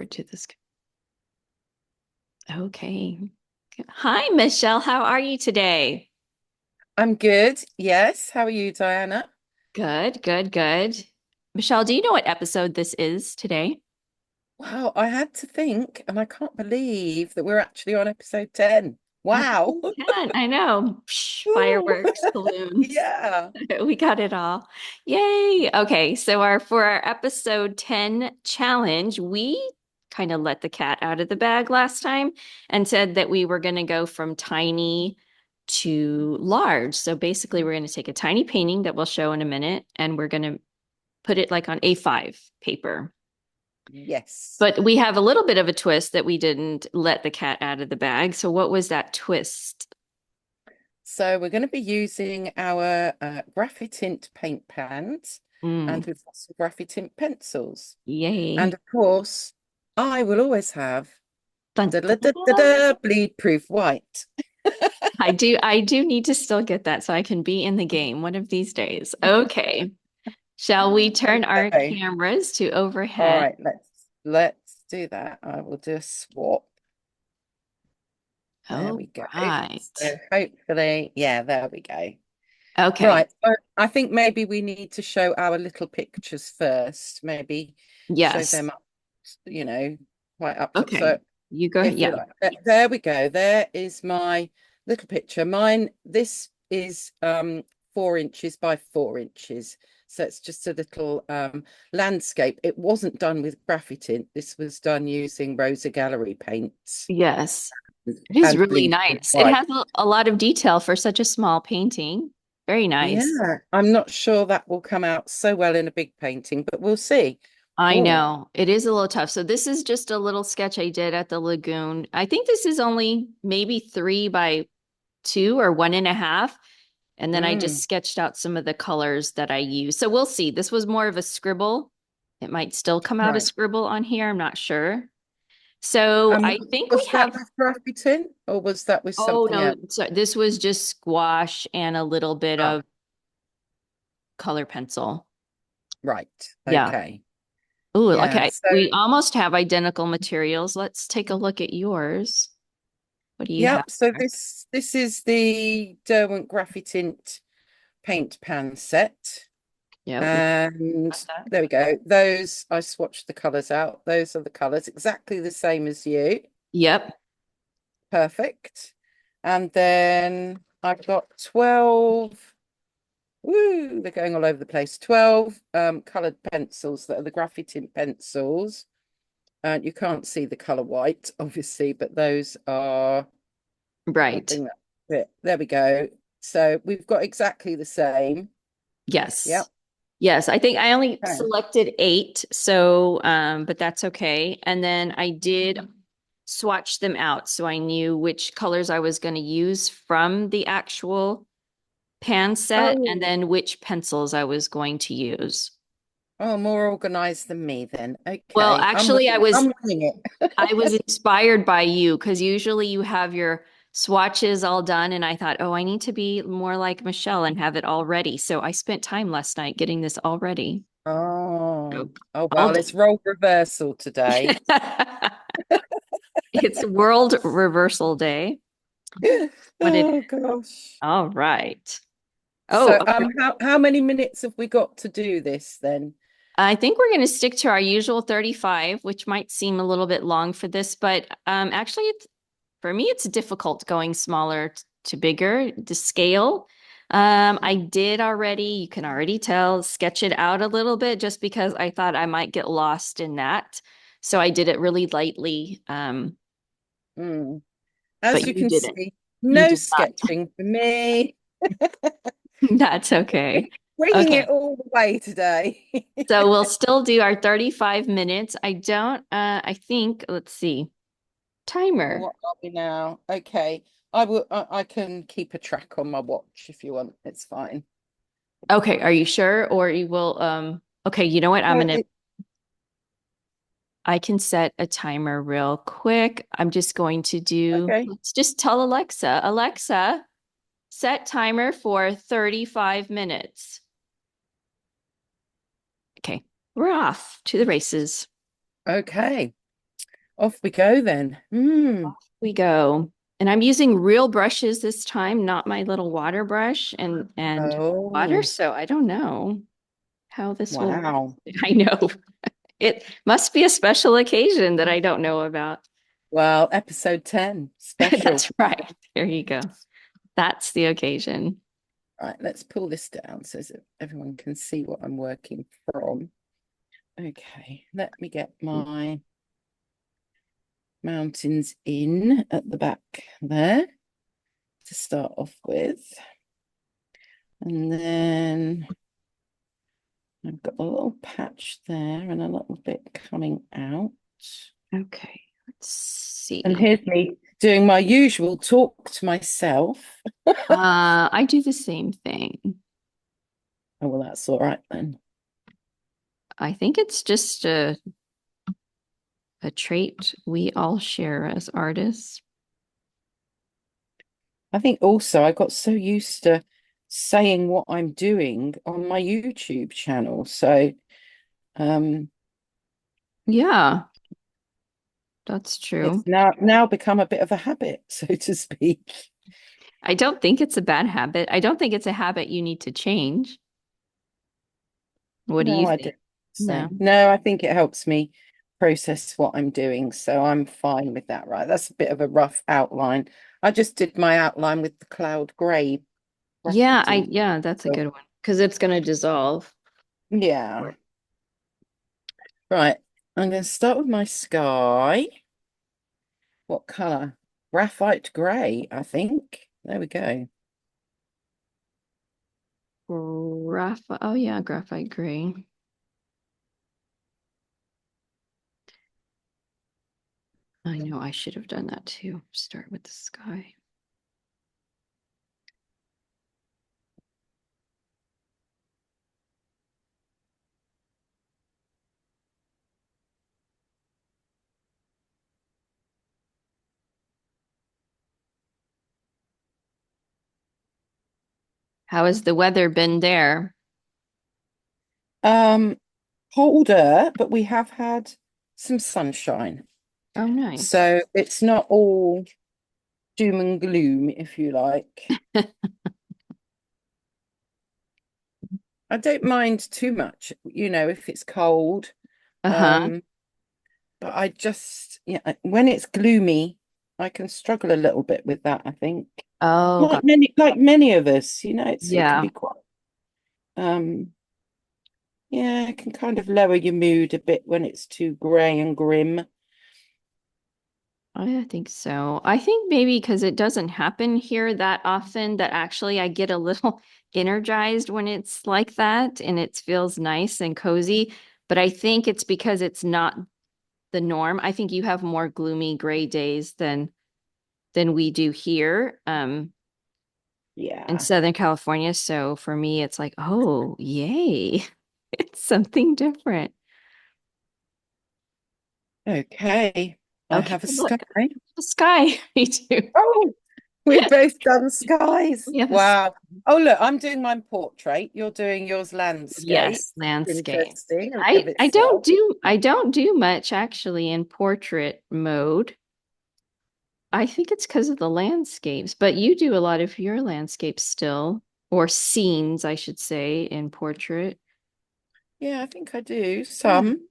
forward to this. Okay. Hi, Michelle. How are you today? I'm good. Yes. How are you, Diana? Good, good, good. Michelle, do you know what episode this is today? Wow, I had to think, and I can't believe that we're actually on episode 10. Wow. Episode 10. I know. Psh, Ooh. fireworks, balloons. Yeah. We got it all. Yay. Okay, so our for our episode 10 challenge, we kind of let the cat out of the bag last time and said that we were going to go from tiny to large. So basically, we're going to take a tiny painting that we'll show in a minute and we're going to put it like on A5 paper. Yes. But we have a little bit of a twist that we didn't let the cat out of the bag. So what was that twist? So we're going to be using our Graphitint paint pans, and Mm, we've got some Graphitint pencils. And yay. of course, I will always have Dun, da dun, da da da dun. da bleed proof white. I do need to still get that so I can be in the game one of these days. Okay. Shall we turn our Okay. cameras to All overhead? right, let's do that. I will do a swap. There Oh, we go. right. So hopefully, yeah, there we go. Okay. Right. So I think maybe we need to show our little pictures first. Maybe show Yes. them up, you know, quite up top. Okay. So You go. if you Yeah. like, there we go. There is my little picture. Mine, this is 4 inches by 4 inches. So it's just a little landscape. It wasn't done with graphite. This was done using Rosa Gallery paints Yes. It is and really bleed nice. It white. has a lot of detail for such a small painting. Very nice. Yeah, I'm not sure that will come out so well in a big painting, but we'll see. I Oh, know it is a little tough. So this is just a little sketch I did at the lagoon. I think this is only maybe 3 by 2 or 1.5. And then I just mm, sketched out some of the colors that I use. So we'll see. This was more of a scribble. It might still come out a right. scribble on here. I'm not sure. So I think we Was that have, with graphite or was that with oh something no, else? so this was just squash and a little bit Ah, of color pencil. right. Yeah. Okay. Ooh, Yeah. okay. So, We almost have identical materials. Let's take a look at yours. What do you have yep. So there? this is the Derwent Graphitint paint pan set. Yeah, we And got that. there we go. Those I swatched the colors out. Those are the colors, exactly the same as you. Yep. Perfect. And then I've got 12. Woo, they're going all over the place. 12 colored pencils that are the graphite pencils. And you can't see the color white, obviously, but those are, I Right. think that's it. There we go. So we've got exactly the same. Yes. Yep. Yes, I think I only Okay. selected 8, so but that's okay. And then I did swatch them out so I knew which colors I was going to use from the actual pan set and Oh, then which pencils I was going to use. oh, more organized than me then. Well, Okay. I'm actually winging it. I'm winging I was it. inspired by you because usually you have your swatches all done and I thought, "Oh, I need to be more like Michelle and have it all ready." So I spent time last night getting this all ready. Oh, So, oh all well, it's done. role reversal today. It's World Reversal Day. What it Oh gosh. All right. Oh, So okay. how many minutes have we got to do this then? I think we're going to stick to our usual 35, which might seem a little bit long for this, but actually it's for me it's difficult going smaller to bigger, the scale. I did already, you can already tell, sketch it out a little bit just because I thought I might get lost in that. So I did it really lightly. Mm. But As you you can didn't. see, You no did not. sketching for me. That's okay. Winging Okay. it all the way today. So we'll still do our 35 minutes. I think, let's see, timer. What are we now? Okay. I can keep a track on my watch if you want. It's fine. Okay, are you sure? Or you will, okay, you know what? No, it, I can set a timer real quick. I'm just going to okay. let's just tell Alexa, Alexa, set timer for 35 minutes. Okay, we're off to the races. Okay. Off we go then. We go. And I'm using real brushes this time, not my little water brush and water. Oh, So I don't know how this will work. wow. I know it must be a special occasion that I don't know about. Well, episode 10, special. That's right. There you go. That's the occasion. Right, let's pull this down so that everyone can see what I'm working from. Okay, let me get my mountains in at the back there to start off with. And then I've got a little patch there and a little bit coming out. Okay, let's And see. here's me doing my usual talk to myself. I do the same thing. Oh, well, that's all right then. I think it's just a trait we all share as artists. I think also I got so used to saying what I'm doing on my YouTube channel. So um Yeah, that's it's true. now become a bit of a habit, so to speak. I don't think it's a bad habit. I don't think it's a habit you need to change. What do No, you I think? don't. No. So no, I think it helps me process what I'm doing. So I'm fine with that, right? That's a bit of a rough outline. I just did my outline with the cloud grey graphitint. Yeah, that's a So, good one because it's going to dissolve. yeah. Right. I'm going to start with my sky. What colour? Graphite grey, I think. There we go. Graphite. Oh yeah, graphite gray. I know I should have done that too. Start with the sky. How has the weather been there? Um, Colder, but we have had some sunshine. Oh, nice. So it's not all doom and gloom, if you like. I don't mind too much, if it's cold. Uh-huh. Um, but I just, yeah, when it's gloomy, I can struggle a little bit with that, I think. Oh, Like God. many of us, it can Yeah. be quite yeah, it can kind of lower your mood a bit when it's too grey and grim. I think so. I think maybe because it doesn't happen here that often that actually I get a little energized when it's like that and it feels nice and cozy. But I think it's because it's not the norm. I think you have more gloomy gray days than we do here in Yeah. Southern California. So for me, it's like, oh, yay. It's something different. Okay. I Okay, have a sky. look, the sky. Me too. Oh, we've both done skies. We have a Wow. Oh, look, I'm doing mine portrait. You're doing yours landscape. yes, landscape. Interesting of I don't do much actually in portrait mode. I think it's because of the landscapes, but you do a lot of your landscapes still, or scenes, I should say, in portrait. Yeah, I think I do. Yeah. Some.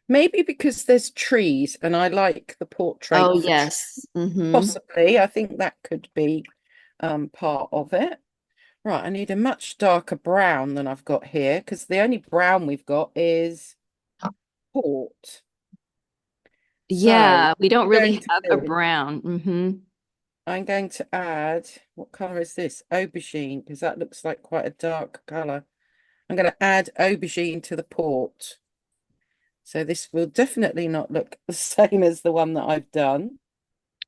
Maybe because there's trees and I like the Oh, portrait for trees. yes. Mm-hmm. Possibly. I think that could be part of it. Right, I need a much darker brown than I've got here because the only brown we've got is port. So Yeah, we don't I'm really going to have a do, brown. Mm-hmm. I'm going to add, what color is this? Aubergine, because that looks like quite a dark color. I'm going to add aubergine to the port. So this will definitely not look the same as the one that I've done,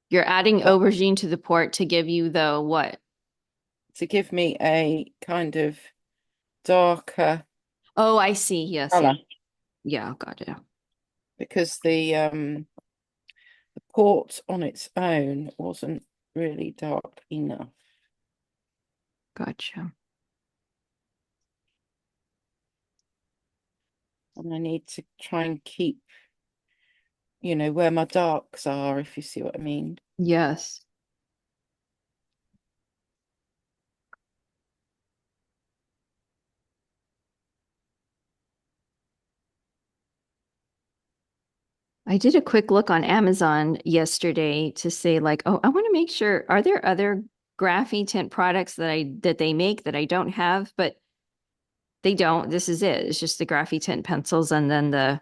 You're adding but aubergine to the port to give you the what? to give me a kind of darker Oh, I see. Yes, yeah. color Yeah, gotcha. because the port on its own wasn't really dark enough. Gotcha. And I need to try and keep, where my darks are, if you see what I mean. Yes. I did a quick look on Amazon yesterday to say like, oh, I want to make sure, are there other Graphitint products that they make that I don't have? But they don't. This is it. It's just the Graphitint pencils and then the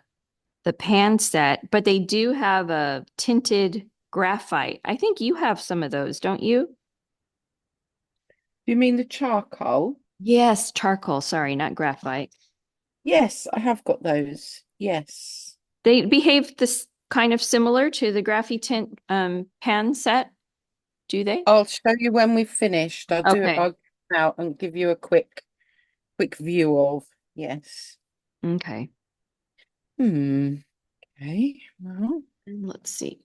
pan set. But they do have a tinted graphite. I think you have some of those, don't you? Do you mean the charcoal? Yes, charcoal. Sorry, not graphite. Yes, I have got those. Yes. They behave this kind of similar to the Graphitint pan set, do they? I'll show you when we've finished. Okay. I'll go out and give you a quick view of. Yes. Okay. Hmm. Okay. Well. And let's see.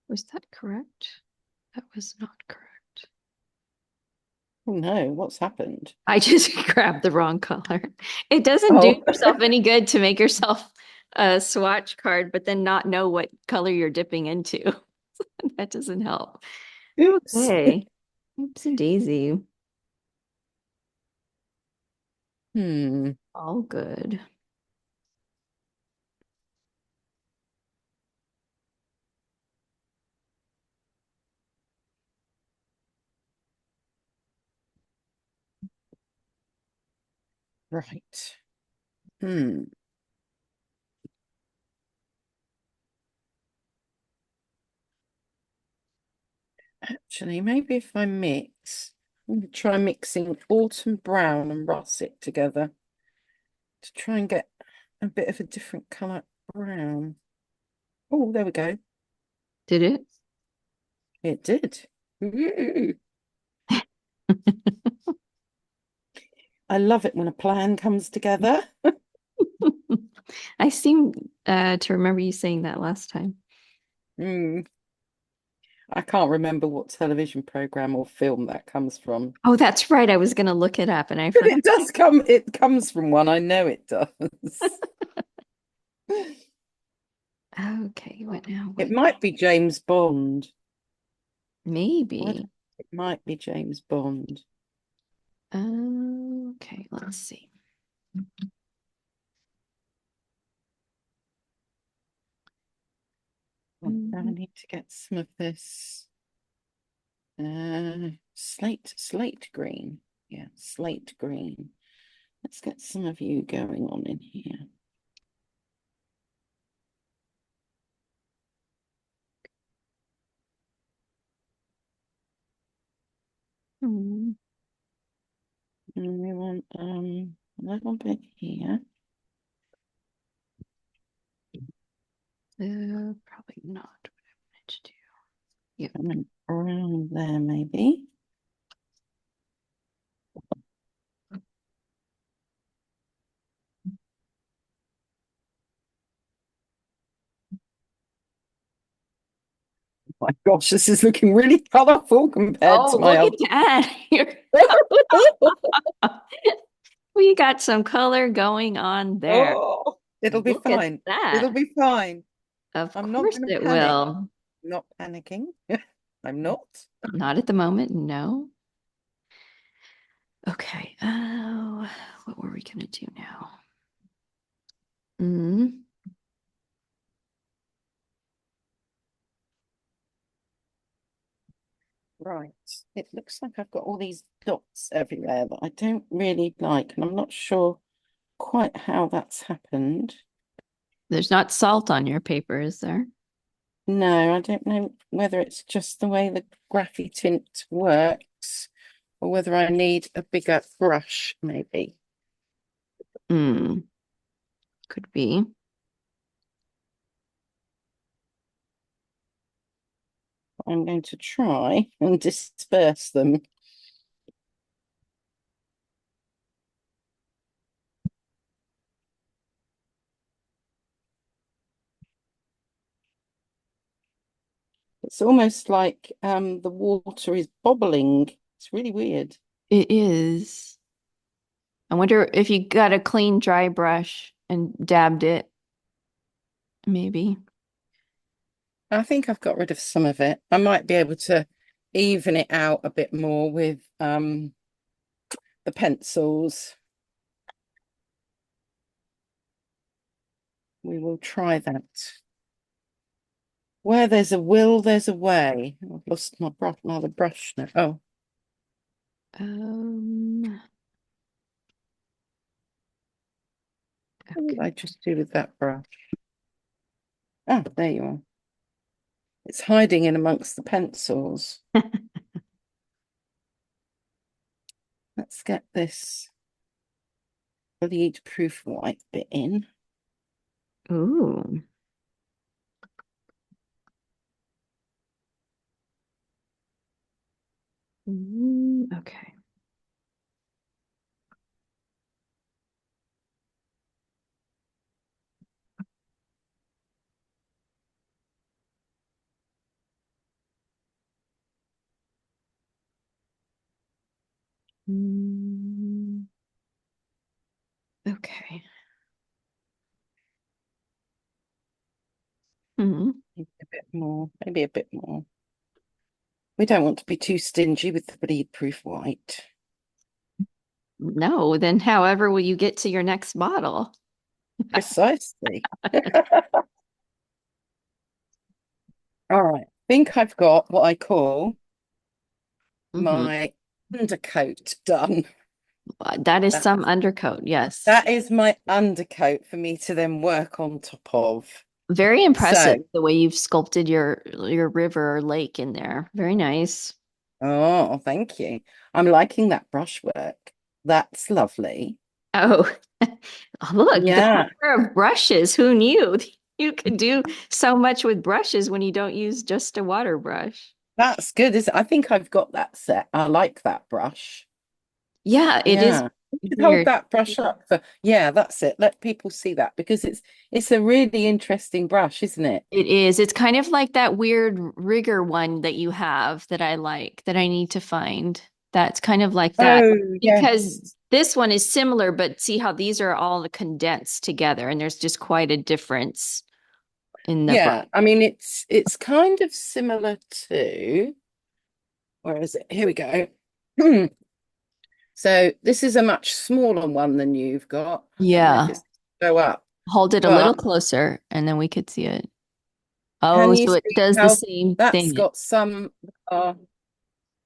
Was that correct? That was not correct. Oh no, what's happened? I just grabbed the wrong color. It doesn't do Oh, yourself any good to make yourself a swatch card, but then not know what color you're dipping into. That doesn't help. oops. Okay. Oopsie daisy. Hmm. All good. Right. Hmm. Actually, maybe if I mix, I'm going to try mixing autumn brown and russet together to try and get a bit of a different colour brown. Oh, there we go. Did it? It did. Ooh. I love it when a plan comes together. I seem to remember you saying that last time. Hmm. I can't remember what television program or film that comes from. Oh, that's right. I was going to look it up and I But forgot. it comes from one. I know it does. Okay, what now? It What? might be James Bond. I don't- Maybe. It might be James Bond. Okay, let's see. Now I Mhm. need to get some of this slate green. Yeah, slate green. Let's get some of you going on in here. Hmm. And we want a little bit here. Probably not what I wanted to do. Yep. And around there maybe. My gosh, this is looking really colourful compared to Oh, my look at other. that. We got some color going on there. Oh, it'll be Look at fine. It'll that. be fine. Of I'm not course going to it panic. will. I'm not panicking. I'm not. Not at the moment, no. Okay. What were we gonna do now? Mm, Right. It looks like I've got all these dots everywhere that I don't really like, and I'm not sure quite how that's happened. there's not salt on your paper, is there? No, I don't know whether it's just the way the Graphitint works or whether I need a bigger brush, maybe. Mm, could be. I'm going to try and disperse them. It's almost like the water is bobbling. It's really weird. It is. I wonder if you got a clean, dry brush and dabbed it, maybe. I think I've got rid of some of it. I might be able to even it out a bit more with the pencils. We will try that. Where there's a will, there's a way. I've lost my brush, another brush now. Oh, Um, what did okay. I just do with that brush? Ah, there you are. It's hiding in amongst the pencils. Let's get this bleed proof white bit in. Ooh. Okay. Mm, okay. Hmm. Maybe a bit more, maybe a bit more. We don't want to be too stingy with the bleed proof white. No, then however will you get to your next bottle? Precisely. All right. I think I've got what I call Hmm. my undercoat done. That is That, some undercoat, yes. that is my undercoat for me to then work on top of. Very So, impressive the way you've sculpted your river or lake in there. Very nice. oh, thank you. I'm liking that brushwork. That's lovely. Oh, look, the Yeah, power of brushes. Who knew you could do so much with brushes when you don't use just a water brush? that's good. I think I've got that set. I like that brush. Yeah, it is Yeah. You should hold weird. that brush up for, yeah, that's it. Let people see that because it's a really interesting brush, isn't it? It is. It's kind of like that weird rigger one that you have that I like, that I need to find. That's kind of like that Oh, because yes. this one is similar, but see how these are all condensed together and there's just quite a difference in the brush. Yeah, I mean it's kind of similar to, where is it? Here we go. So this is a much smaller one than you've got. I don't know if Yeah. it's go up, Hold it a little but closer and then we could see it. Oh, can you so it see does the how same that's thing. got some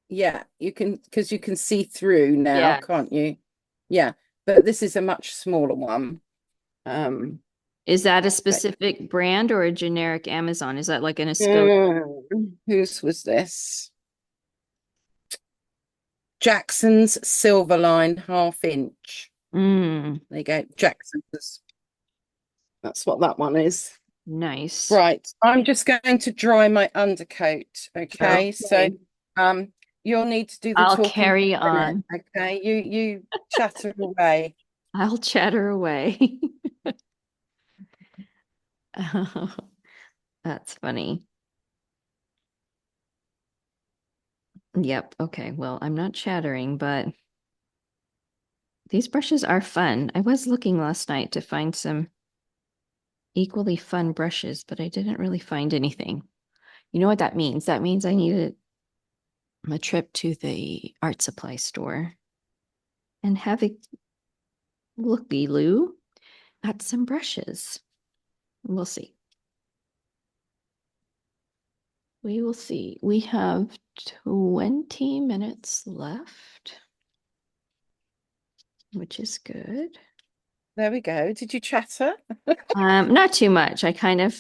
yeah, you can because you can see through now, Yeah. can't you? Yeah, but this is a much smaller one. Um, Is that a but specific brand or a generic Amazon? Is that like an Esco? whose was this? Jackson's Silverline half inch. Mm, There you go, Jackson's. That's what that one is. nice. Right, I'm just going to dry my undercoat. Okay, so Okay. um, you'll need to do the I'll talking carry for a minute. on. Okay, you chatter away. I'll chatter away. That's funny. Yep. Okay. Well, I'm not chattering, but these brushes are fun. I was looking last night to find some equally fun brushes, but I didn't really find anything. You know what that means? That means I needed a trip to the art supply store and have a looky-loo at some brushes. We'll see. We will see. We have 20 minutes left, which is good. There we go. Did you chatter? Not too much. I kind of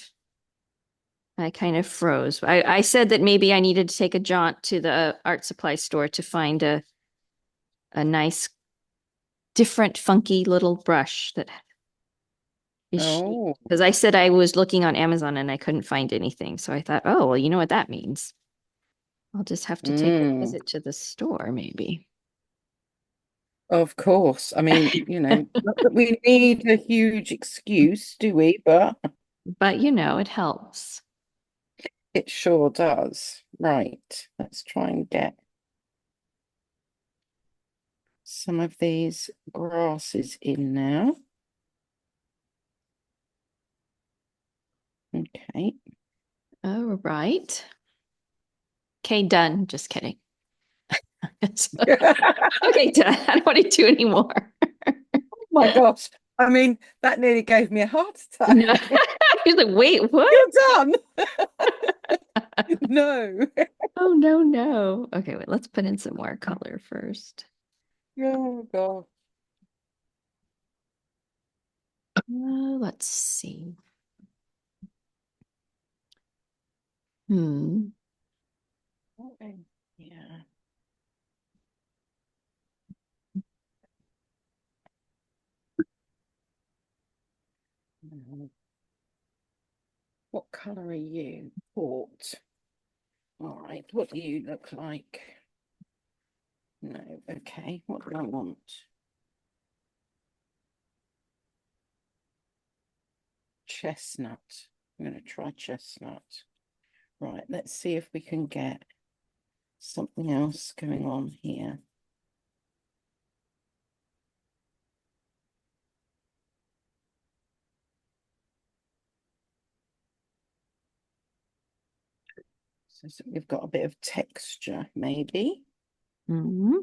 froze. I said that maybe I needed to take a jaunt to the art supply store to find a nice, different, funky little brush that is shaped. Oh, Because I said I was looking on Amazon and I couldn't find anything. So I thought, oh, well, you know what that means. I'll just have to take a mm, visit to the store, maybe. of course. I mean, not that we need a huge excuse, do we? But But it helps. It sure does. Right. Let's try and get some of these grasses in now. Okay. All right. Okay, done. Just kidding. Okay, done. I don't want to do anymore. My gosh. I mean, that nearly gave me a heart No. attack. He's like, wait, what? You're done. No. Oh, no, no. Okay, wait, let's put in some more color first. Oh God. Let's see. Hmm. Okay. Yeah. What color are you? Port. All right. What do you look like? No. Okay. What do I want? Chestnut. I'm going to try chestnut. Right. Let's see if we can get something else going on here. So we've got a bit of texture, maybe. Hmm.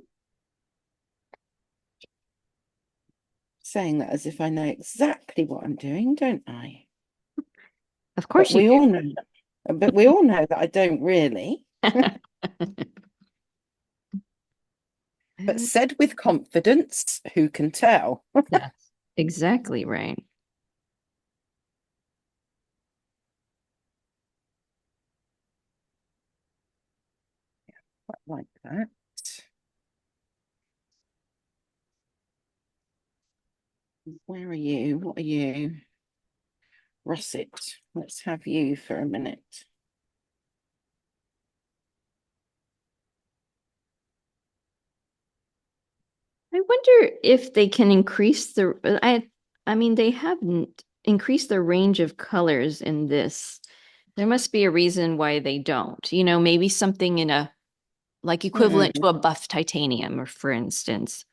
Saying that as if I know exactly what I'm doing, don't I? Of But course you we all know, but we all know that I don't really. do. But said with confidence, who can tell? That's exactly right. Quite like that. Where are you? What are you? Russet. Let's have you for a minute. I wonder if they can increase I mean they haven't increased the range of colors in this. There must be a reason why they don't. You know, maybe something in a like equivalent Hmm. to a buff titanium, or for instance.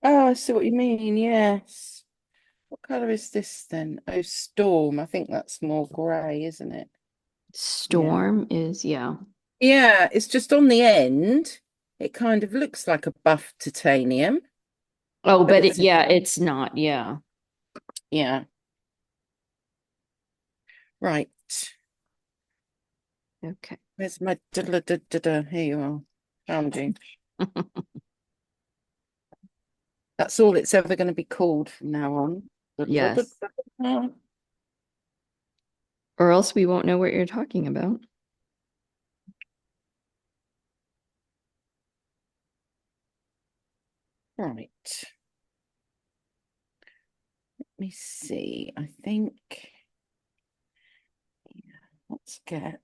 Oh, I see what you mean. Yes. What color is this then? Oh, storm. I think that's more grey, isn't it? Yeah. Storm is, yeah. Yeah, it's just on the end. It kind of looks like a buff titanium, Oh, but but it's yeah, it's not. Yeah. yeah. Right. Okay. Where's my da da da da da? Here you are. Found you. That's all it's ever going to be called from now on. Yes. Da-da-da-da-da. Or else we won't know what you're talking about. Right. Let me see. I think let's get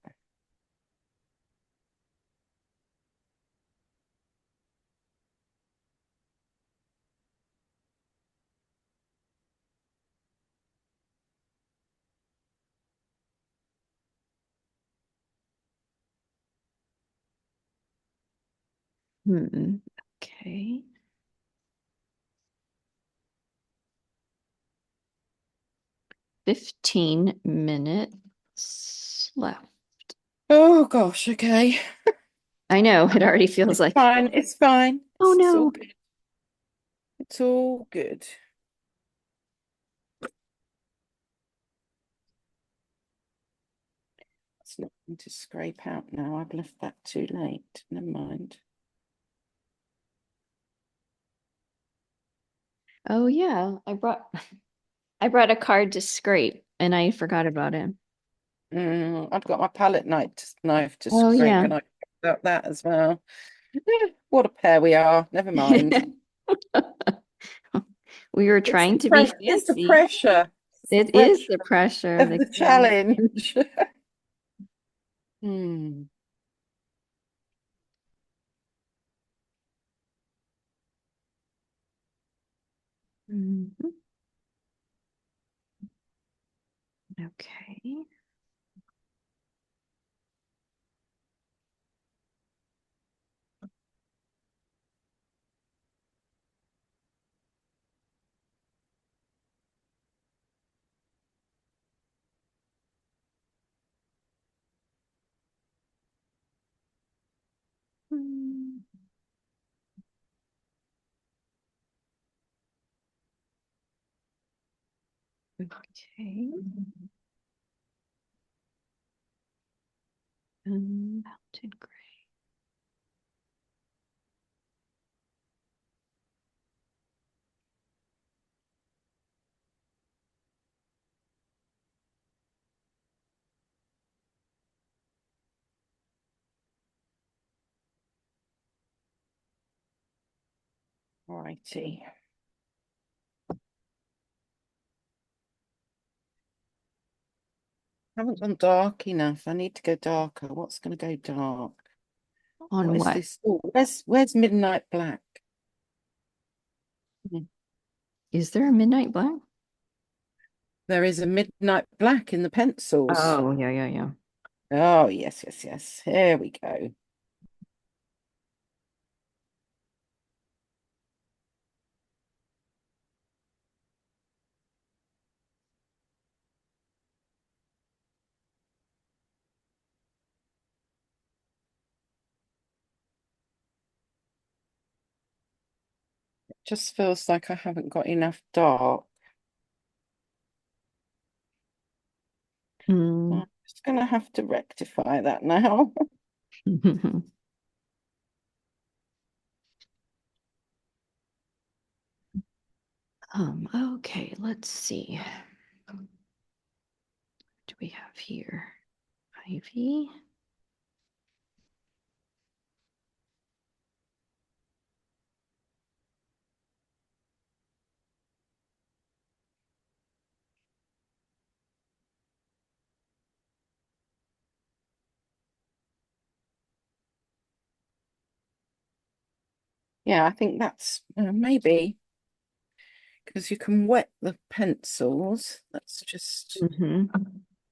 Hmm. Okay. 15 minutes left. oh gosh, okay. I know, it already feels It's like, fine. It's fine. oh It's all no. good. It's all good. It's not going to scrape out now. I've left that too late. Never mind. Oh yeah, I brought a card to scrape and I forgot about it. I've got my palette knife to Oh scrape, yeah. and I forgot that as well. What a pair we are. Never mind. We were It's trying to be it's the fancy. pressure. It's the It is pressure the pressure of of the the camera. challenge. Hmm. Mhm. Okay. Okay. Mountain gray. Righty. Haven't gone dark enough. I need to go darker. What's going to go dark? What On is what? this? Oh, where's Midnight Black? Hmm. Is there a midnight black? There is a Midnight Black in the pencils. Oh, yeah, yeah, yeah. Oh, yes, yes, yes. Here we go. It just feels like I haven't got enough dark. Mm. I'm just going to have to rectify that now. Okay, let's see. What do we have here? Ivy. Yeah, I think that's maybe because you can wet the pencils. Mm-hmm.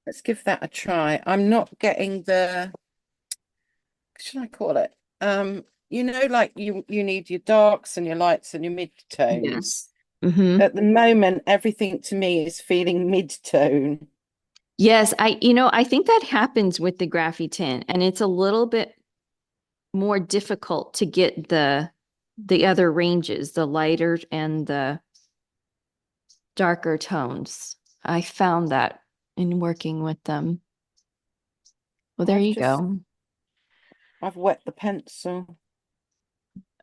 Let's give that a try. I'm not getting the, what should I call it? Like you need your darks and your lights and your mid-tones. Yes. Mm-hmm. At the moment, everything to me is feeling mid-tone. Yes, I think that happens with the Graphitint, and it's a little bit more difficult to get the other ranges, the lighter and the darker tones. I found that in working with them. Well, there I've you just, go. I've wet the pencil.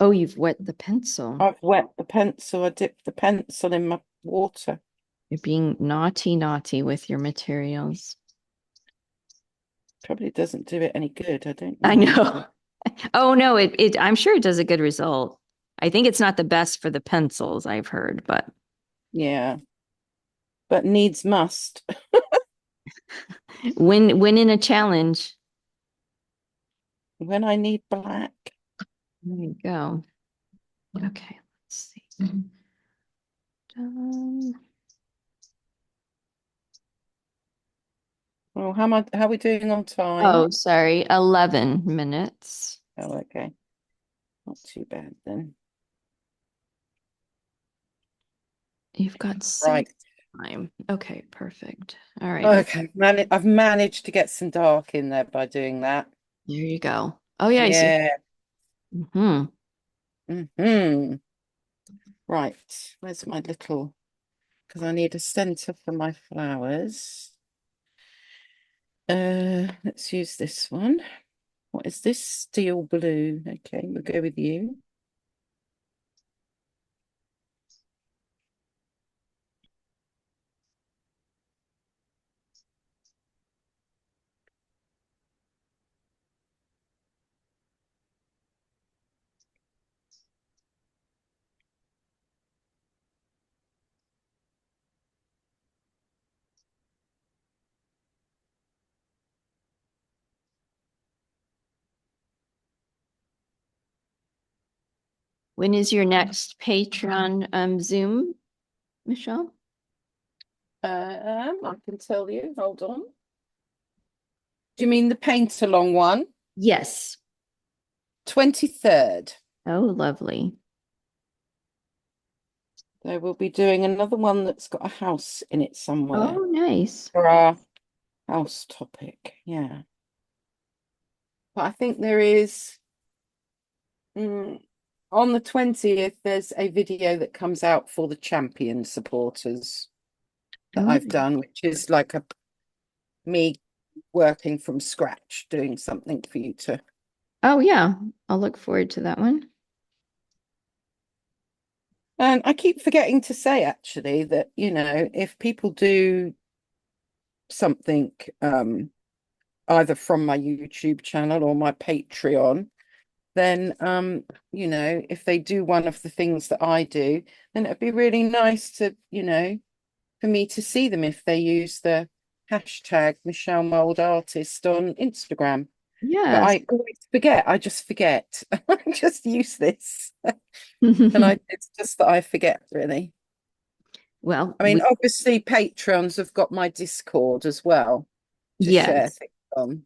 Oh, you've wet the pencil. I've wet the pencil. I dipped the pencil in my water. You're being naughty, naughty with your materials. Probably doesn't do it any good. I don't I know. know. Oh no, I'm sure it does a good result. I think it's not the best for the pencils I've heard, but Yeah, but needs must. win in a challenge. When I need black. There you go. Okay, let's see. Done. Well, how are we doing on time? Oh, sorry, 11 minutes. Oh, okay. Not too bad then. You've got Right. six time. Okay, perfect. All right, Okay. I've managed to get some dark in there by doing that. there you go. Oh yeah, I see. Yeah. Hmm. Right. Where's my little, because I need a center for my flowers. Let's use this one. What is this? Steel blue. Okay, we'll go with you. When is your next Patreon Zoom, Michelle? I can tell you. Hold on. Do you mean the paint along one? Yes. 23rd. Oh, lovely. So we'll be doing another one that's got a house in it somewhere Oh, nice. for our house topic. Yeah. But I think there is Mm. On the 20th, there's a video that comes out for the champion supporters that Oh, I've done, which is like a me working from scratch, doing something for you to. oh yeah. I'll look forward to that one. And I keep forgetting to say actually that, if people do something either from my YouTube channel or my Patreon, then if they do one of the things that I do, then it'd be really nice to, for me to see them if they use the hashtag Michelle Mould Artist on Instagram. But Yes. I always forget. I just forget. I just use this. And it's just that I forget, really. Well, I mean, obviously, patrons have got my Discord as well to share yes, things on.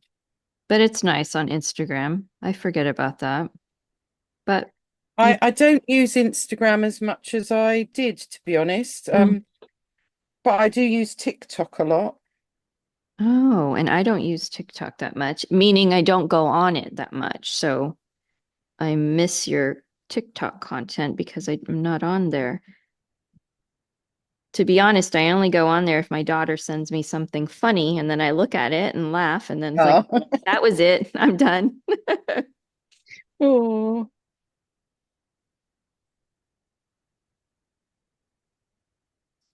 but it's nice on Instagram. I forget about that. But you, I don't use Instagram as much as I did, to be honest. mm. But I do use TikTok a lot. Oh, and I don't use TikTok that much, meaning I don't go on it that much. So I miss your TikTok content because I'm not on there. To be honest, I only go on there if my daughter sends me something funny and then I look at it and laugh and then it's like, Oh, that was it. I'm done. oh,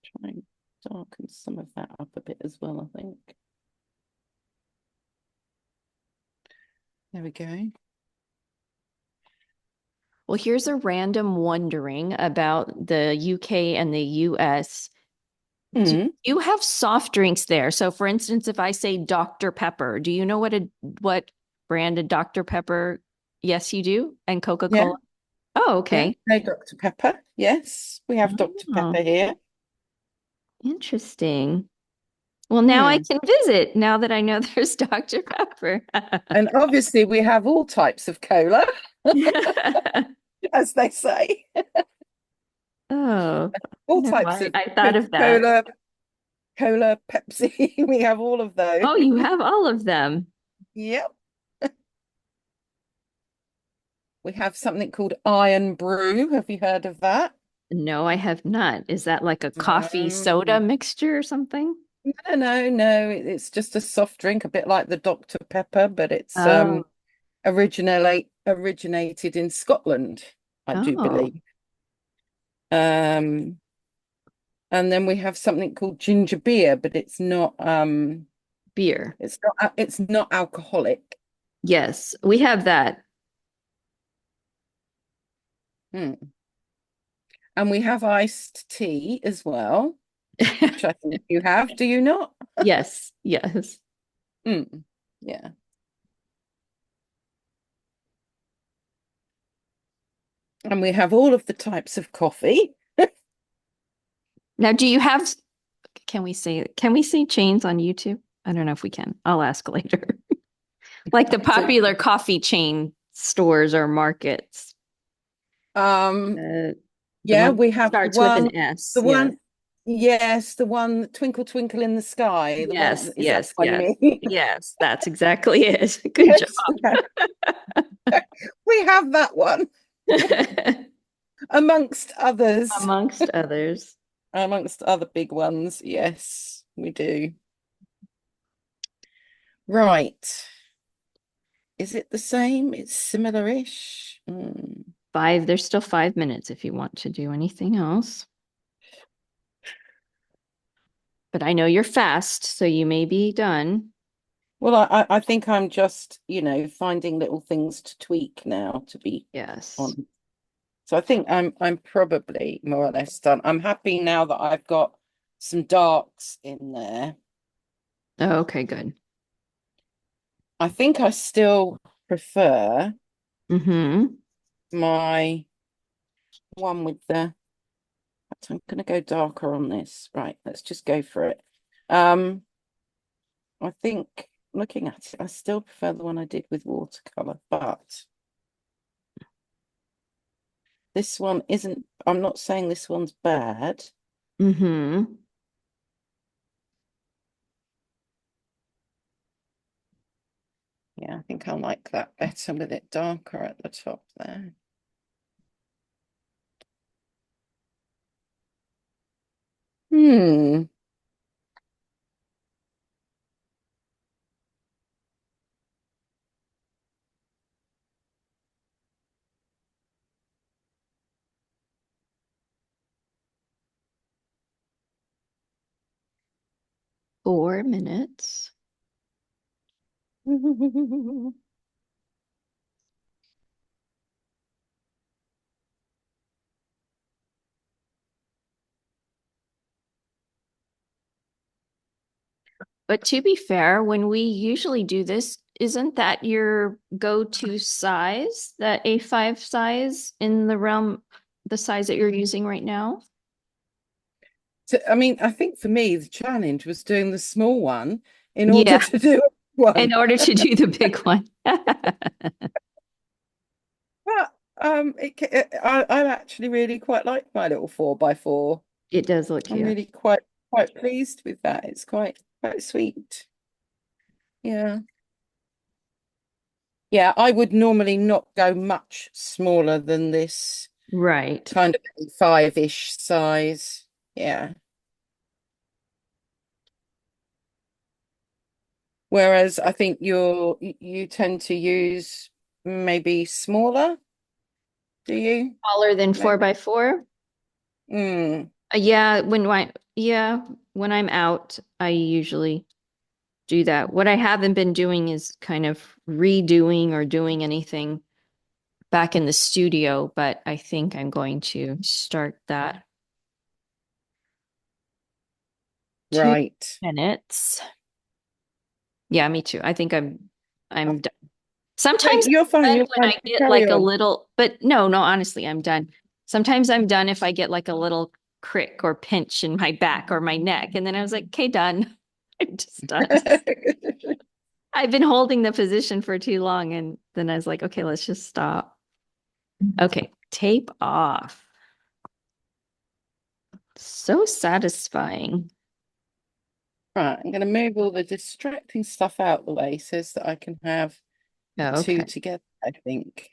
try and darken some of that up a bit as well, I think. There we go. Well, here's a random wondering about the UK and the US. Do Mm, you have soft drinks there? So for instance, if I say Dr. Pepper, do you know what brand of Dr. Pepper? Yes, you do. And yeah, Coca-Cola. Oh, yeah. okay. No Dr. Pepper. Yes, we have Dr. Oh, Pepper here. interesting. Well, now I Hmm. can visit now that I know there's Dr. Pepper. And obviously, we have all types of cola, as they say. Oh, All no, types of I thought of that. Coca-Cola, Cola, Pepsi. We have all of those. Oh, you have all of them. Yep. We have something called Iron Brew. Have you heard of that? No, I have not. Is that like a coffee soda Mm. mixture or something? No, no, no. It's just a soft drink, a bit like the Dr. Pepper, but it's Oh, originated in Scotland, I do oh, believe. Um, and then we have something called ginger beer, but beer. it's not alcoholic. Yes, we have that. Hmm. And we have iced tea as well, which I think you have, do you not? Yes, yes. Hmm. Yeah. And we have all of the types of coffee. Now, can we say chains on YouTube? I don't know if we can. I'll ask later. Like the So, popular coffee chain stores or markets. um, Uh, the yeah, one we have starts with an S. the Yes. one, yes, the one Twinkle Twinkle in the Sky. The one, Yes, is that yes, the one you yes. mean? Yes, that's exactly it. Good job. Yes, we have that one amongst others. Amongst others. Amongst other big ones. Yes, we do. Right. Is it the same? It's similar-ish. There's still 5 minutes if you want to do anything else. But I know you're fast, so you may be done. Well, I think I'm just, finding little things to tweak now to be Yes. on. So I think I'm probably more or less done. I'm happy now that I've got some darks in there. Oh, okay, good. I think I still prefer Mm-hmm. my one with the. I'm going to go darker on this. Right, let's just go for it. I think looking at it, I still prefer the one I did with watercolor, but this one isn't. I'm not saying this one's bad. Mm-hmm. Yeah, I think I like that better with it darker at the top there. Hmm. 4 minutes. But to be fair, when we usually do this, isn't that your go-to size, that A5 size in the realm, the size that you're using right now? So, I mean, I think for me, the challenge was doing the small one in order Yeah, to do a big in one. order to do the big one. But I actually really quite like my little 4x4. It does look I'm cute. really quite pleased with that. It's quite sweet. Yeah. Yeah, I would normally not go much smaller than this Right. kind of five-ish size. Yeah. Whereas I think you tend to use maybe smaller, do you? Smaller than Maybe. 4x4? Mm, Yeah, when I'm out, I usually do that. What I haven't been doing is kind of redoing or doing anything back in the studio, but I think I'm going to start that. Two right. minutes. Yeah, me too. I think I'm Um, done. Sometimes you're I'm fine. done You're when fine. I get Carry like a on. little, but no, honestly, I'm done. Sometimes I'm done if I get like a little crick or pinch in my back or my neck. And then I was like, okay, done. I'm just done. I've been holding the position for too long. And then I was like, okay, let's just stop. Okay, tape off. So satisfying. Right, I'm going to move all the distracting stuff out the way so that I can have the Oh, two okay, together, I think.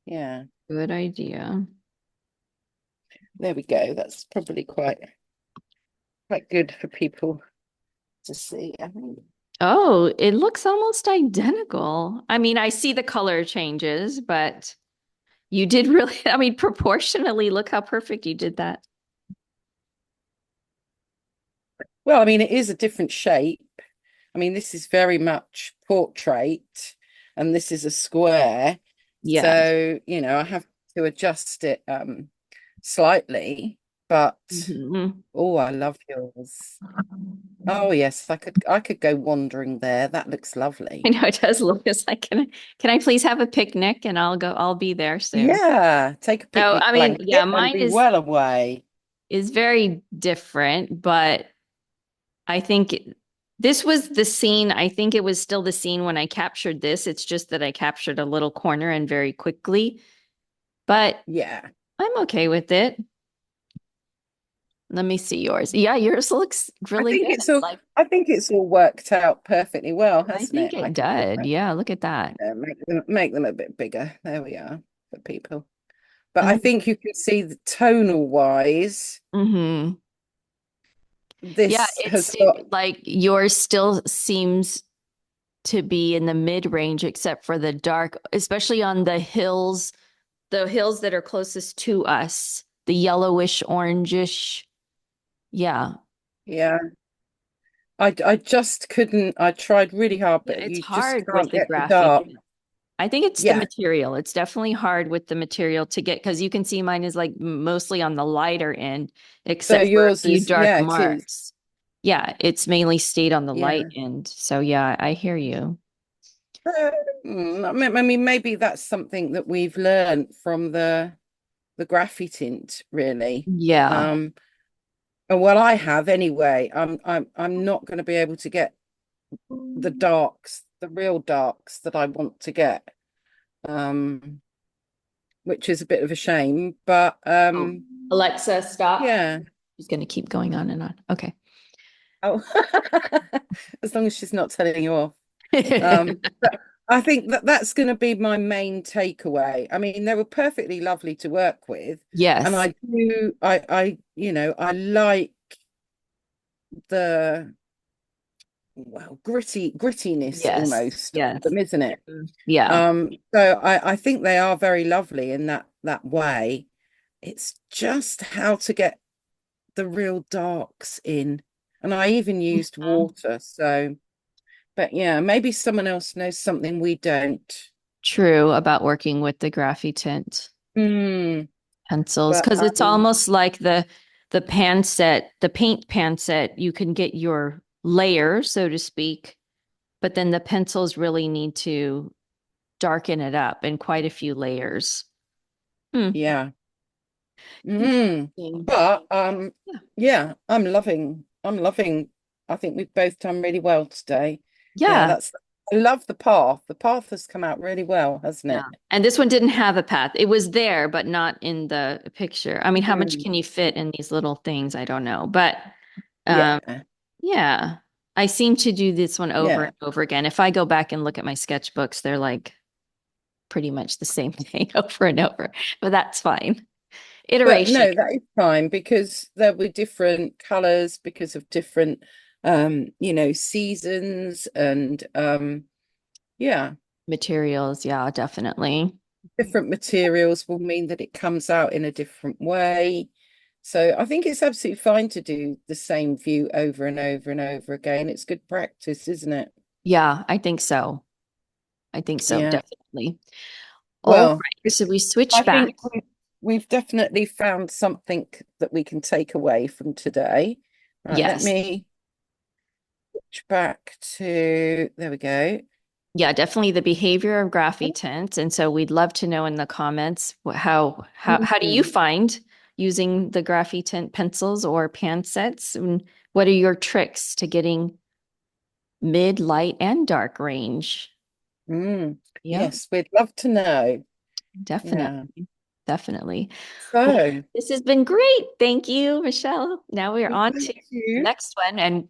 Yeah, good idea. there we go. That's probably quite good for people to see, I think. Oh, it looks almost identical. I mean, I see the color changes, but you did really, I mean, proportionally, look how perfect you did that. Well, I mean, it is a different shape. I mean, this is very much portrait, and this is a square. Yes. So, I have to adjust it slightly, but Mhm. oh, I love yours. Oh yes, I could go wandering there. That looks I lovely. know it does look just like, can I please have a picnic and I'll be there soon. Yeah, take a No, picnic I mean, yeah, blanket and mine be well away. is very different, but I think this was the scene. I think it was still the scene when I captured this. It's just that I captured a little corner and very quickly, but Yeah. I'm okay with it. Let me see yours. Yeah, yours looks I really think good. it's all Like, I think it's all worked out perfectly well, I hasn't think it? I it could do did. that. Yeah, look at that. Make them a bit bigger. There we are for people. But I Oh, think you can see the tonal wise, hmm. Yeah, this has it's got, like yours still seems to be in the mid range, except for the dark, especially on the hills that are closest to us, the yellowish, orangish. Yeah. yeah. I just couldn't, I tried really hard, Yeah, but it's you just hard with can't the get the dark. graphite. I think it's the Yeah. material. It's definitely hard with the material to get because you can see mine is like mostly on the lighter end, So except for a yours few is, dark yeah, it is. marks. Yeah, it's mainly stayed on the light Yeah. end. So yeah, I hear you. I mean, maybe that's something that we've learned from the Graphitint, really. Yeah. Um, and well, I have anyway. I'm not going to be able to get the darks, the real darks that I want to get, um, which is a bit of a shame. But Oh, Alexa, stop. yeah. She's going to keep going on and on. Okay. Oh, as long as she's not telling you off. But I think that that's going to be my main takeaway. I mean, they were perfectly lovely to work with, and Yes. I do, I like the well, grittiness Yes. almost of Yes. them, isn't it? Yeah. So I think they are very lovely in that way. It's just how to get the real darks in. And I even used Mhm. water. So, but yeah, maybe someone else knows something we don't. True about working with the Graphitint Mm, pencils but because it's almost like the pan set, the paint pan set. You can get your layer, so to speak, but then the pencils really need to darken it up in quite a few layers. Hmm. yeah. Mm. Interesting. But Yeah. yeah, I'm loving. I think we've both done really well today. Yeah, Yeah. I love the path. The path has come out really well, hasn't Yeah. it? And this one didn't have a path. It was there, but not in the picture. I mean, how much Mm. can you fit in these little things? I don't know. But um, Yeah, yeah, I seem to do this one over yeah. and over again. If I go back and look at my sketchbooks, they're like pretty much the same thing over and over, but that's fine. But Iteration. no, that is fine because there were different colors because of different seasons and yeah, Materials. Yeah, definitely. different materials will mean that it comes out in a different way. So I think it's absolutely fine to do the same view over and over and over again. It's good practice, isn't it? Yeah, I think so. I think so, Yeah. definitely. All Well, right. So we I switch back. think we've definitely found something that we can take away from today. Right, let Yes. me switch back to, there we go. Yeah, definitely the behavior of Graphitint. And so we'd love to know in the comments how do you Mhm. find using the Graphitint pencils or pan sets? And what are your tricks to getting mid, light, and dark range? Mm. Yeah, Yes, we'd love to know. Yeah. definitely. Definitely. Well, So, this has been great. Thank you, Michelle. Now we're well, on thank to the you. next one, and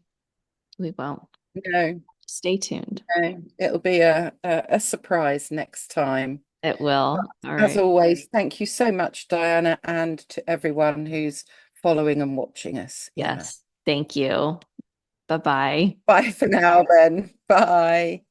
we won't. No, Stay tuned. no, it'll be a surprise next time. It will. All As right. always, thank you so much, Diana, and to everyone who's following and watching us. Yeah. Yes. Thank you. Bye-bye. Bye for now, then. Bye.